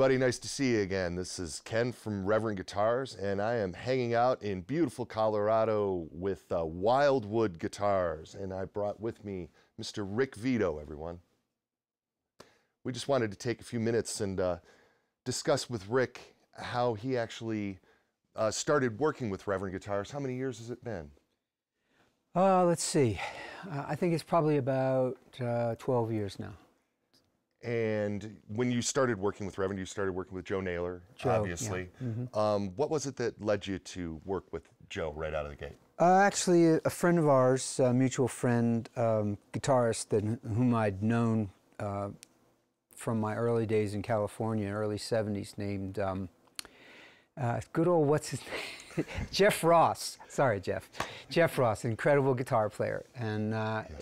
everybody, nice to see you again. This is Ken from Reverend Guitars, and I am hanging out in beautiful Colorado with Wildwood Guitars, and I brought with me Mr. Rick Vito, everyone. We just wanted to take a few minutes and discuss with Rick how he actually started working with Reverend Guitars. How many years has it been? Let's see. I think it's probably about 12 years now. And when you started working with Reverend, you started working with Joe Naylor, obviously. Yeah. Mm-hmm. What was it that led you to work with Joe right out of the gate? Actually, a friend of ours, a mutual friend, guitarist whom I'd known from my early days in California, early 70s, named good old, what's his name? Jeff Ross. Sorry, Jeff. Jeff Ross, incredible guitar player. And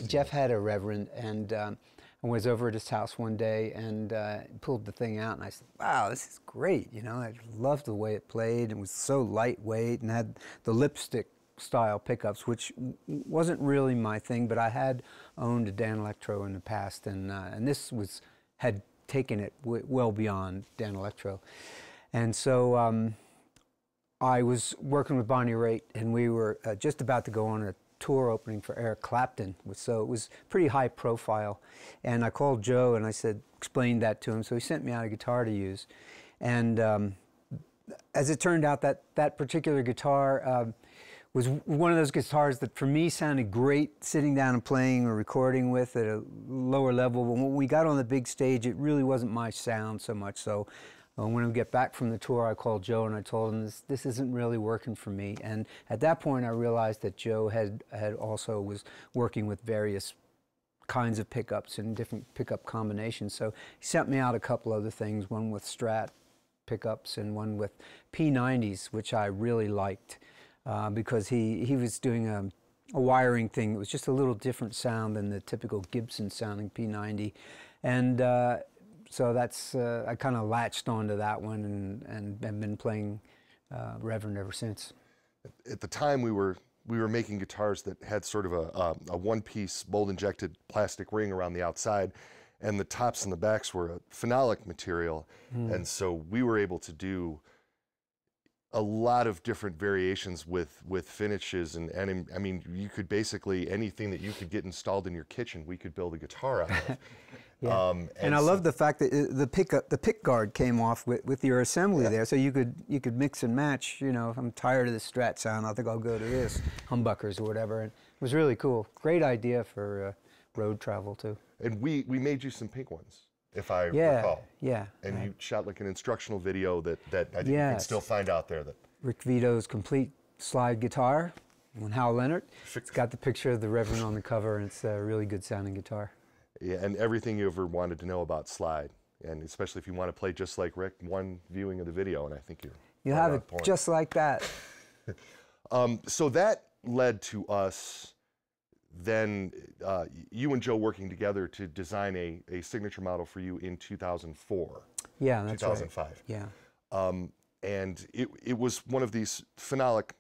Jeff had a Reverend, and I was over at his house one day and pulled the thing out, and I said, wow, this is great. You know, I loved the way it played. It was so lightweight and had the lipstick style pickups, which wasn't really my thing, but I had owned a Dan Electro in the past, and this had taken it well beyond Dan Electro. And so I was working with Bonnie Raitt, and we were just about to go on a tour opening for Eric Clapton, so it was pretty high profile. And I called Joe and I explained that to him, so he sent me out a guitar to use. And as it turned out, that particular guitar was one of those guitars that for me sounded great sitting down and playing or recording with at a lower level. But when we got on the big stage, it really wasn't my sound so much. So when we get back from the tour, I called Joe and I told him this isn't really working for me. And at that point, I realized that Joe was working with various kinds of pickups and different pickup combinations. So he sent me out a couple other things, one with Strat pickups and one with P90s, which I really liked because he was doing a wiring thing that was just a little different sound than the typical Gibson sounding P90. And so that's, I kind of latched onto that one and have been playing Reverend ever since. At the time, we were making guitars that had sort of a one-piece mold-injected plastic ring around the outside, and the tops and the backs were a phenolic material, and so we were able to do a lot of different variations with finishes, and I mean, you could basically, anything that you could get installed in your kitchen, we could build a guitar out of. Yeah. And I love the fact that the pick guard came off with your assembly there, so you could mix and match. You know, if I'm tired of the Strat sound, I think I'll go to this humbuckers or whatever. And it was really cool. Great idea for road travel too. And we made you some pink ones, if I recall. Yeah. And you shot like an instructional video that I think you can still find out there. That Rick Vito's complete slide guitar on Hal Leonard. It's got the picture of the Reverend on the cover, and it's a really good sounding guitar. Yeah, and everything you ever wanted to know about slide, and especially if you want to play just like Rick, one viewing of the video, and I think you'll have it just like that. So that led to us then, you and Joe working together to design a signature model for you in 2004. Yeah, that's 2005. Right. Yeah. And it was one of these phenolic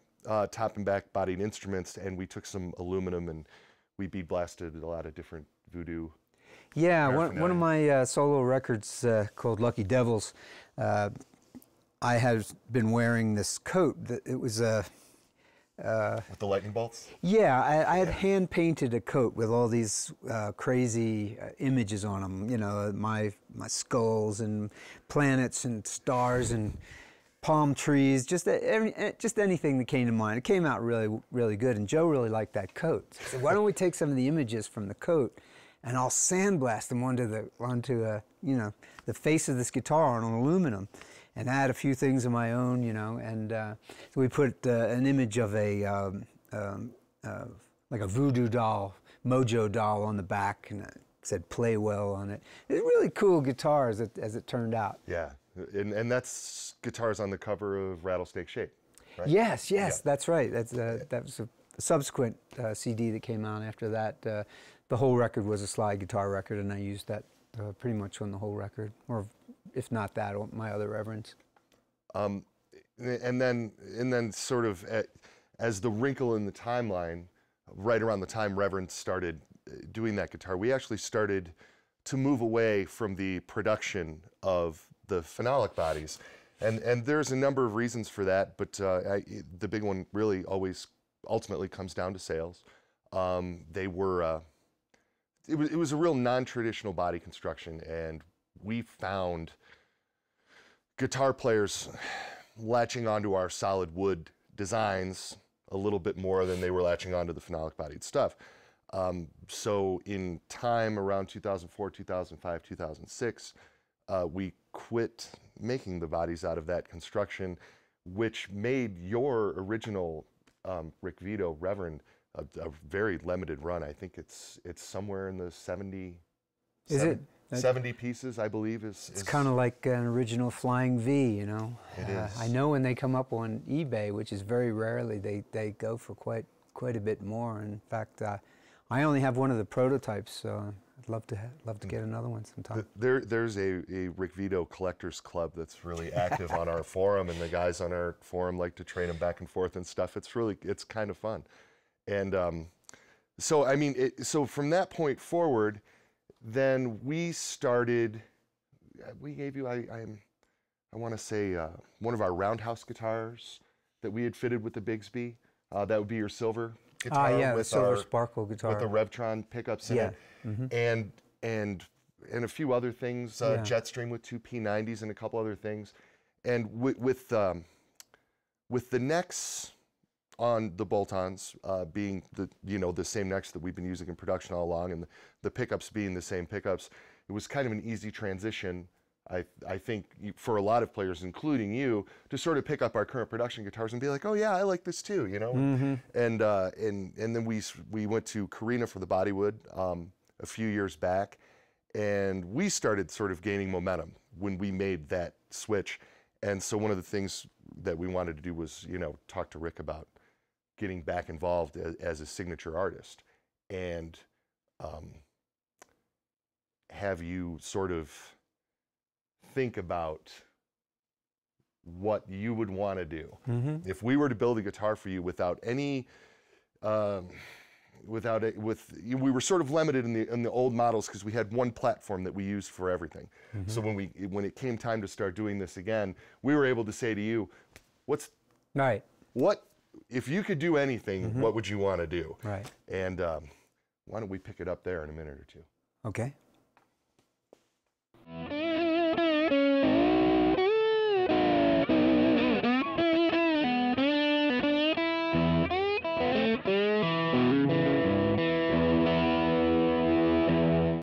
top and back bodied instruments, and we took some aluminum and we bead blasted a lot of different voodoo. Yeah, one of my solo records called Lucky Devils, I had been wearing this coat. It was with the lightning bolts? Yeah, I had hand painted a coat with all these crazy images on them. You know, my skulls and planets and stars and palm trees, just anything that came to mind. It came out really, really good, and Joe really liked that coat. So I said, why don't we take some of the images from the coat and I'll sandblast them onto you know, the face of this guitar on aluminum, and add a few things of my own, you know. And so we put an image of like a voodoo doll, Mojo doll on the back, and it said "Play Well" on it. It's a really cool guitar as it turned out. Yeah, and that's guitars on the cover of Rattlesnake Shape, right? Yes, yeah. That's right. That was a subsequent CD that came out after that. The whole record was a slide guitar record, and I used that pretty much on the whole record, or if not that, my other Reverends. And then sort of as the wrinkle in the timeline, right around the time Reverend started doing that guitar, we actually started to move away from the production of the phenolic bodies. And there's a number of reasons for that, but the big one really always ultimately comes down to sales. They were, it was a real non-traditional body construction, and we found guitar players latching onto our solid wood designs a little bit more than they were latching onto the phenolic bodied stuff. So in time around 2004, 2005, 2006, we quit making the bodies out of that construction, which made your original Rick Vito Reverend a very limited run. I think it's somewhere in the 70. Is it? 70 pieces, I believe. It's kind of like an original Flying V, you know. It is. I know when they come up on eBay, which is very rarely, they go for quite a bit more. In fact, I only have one of the prototypes, so I'd love to get another one sometime. There's a Rick Vito collectors club that's really active on our forum, and the guys on our forum like to trade them back and forth and stuff. It's kind of fun. And so I mean, so from that point forward, then we started. We gave you I want to say one of our roundhouse guitars that we had fitted with the Bigsby. That would be your silver guitar, yeah, with silver sparkle guitar with the Revtron pickups in it, and a few other things. Jetstream with 2 P90s and a couple other things, and with the necks on the bolt-ons being the same necks that we've been using in production all along, and the pickups being the same pickups, it was kind of an easy transition, I think, for a lot of players, including you, to sort of pick up our current production guitars and be like, oh yeah, I like this too, you know. And then we went to Carina for the bodywood a few years back, and we started sort of gaining momentum when we made that switch. And so one of the things that we wanted to do was, talk to Rick about getting back involved as a signature artist, and have you sort of think about what you would want to do. If we were to build a guitar for you without any, we were sort of limited in the old models because we had one platform that we used for everything. So when it came time to start doing this again, we were able to say to you, what if you could do anything, what would you want to do? Right. And why don't we pick it up there in a minute or two? Okay.